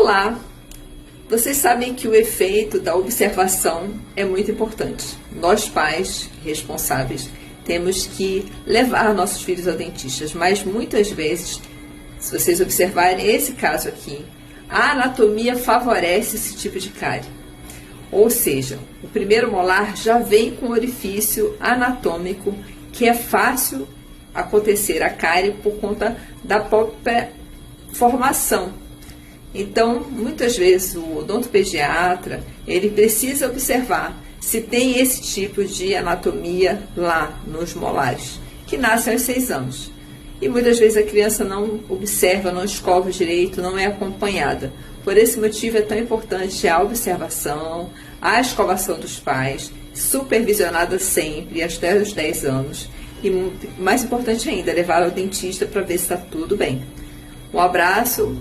Olá! Vocês sabem que o efeito da observação é muito importante. Nós, pais responsáveis, temos que levar nossos filhos ao dentista, mas muitas vezes, se vocês observarem esse caso aqui, a anatomia favorece esse tipo de cárie. Ou seja, o primeiro molar já vem com orifício anatômico que é fácil acontecer a cárie por conta da própria formação. Então, muitas vezes o odontopediatra, ele precisa observar se tem esse tipo de anatomia lá nos molares, que nascem aos 6 anos. E muitas vezes a criança não observa, não escova direito, não é acompanhada. Por esse motivo é tão importante a observação, a escovação dos pais, supervisionada sempre, até os 10 anos. E mais importante ainda, levar ao dentista para ver se está tudo bem. Um abraço.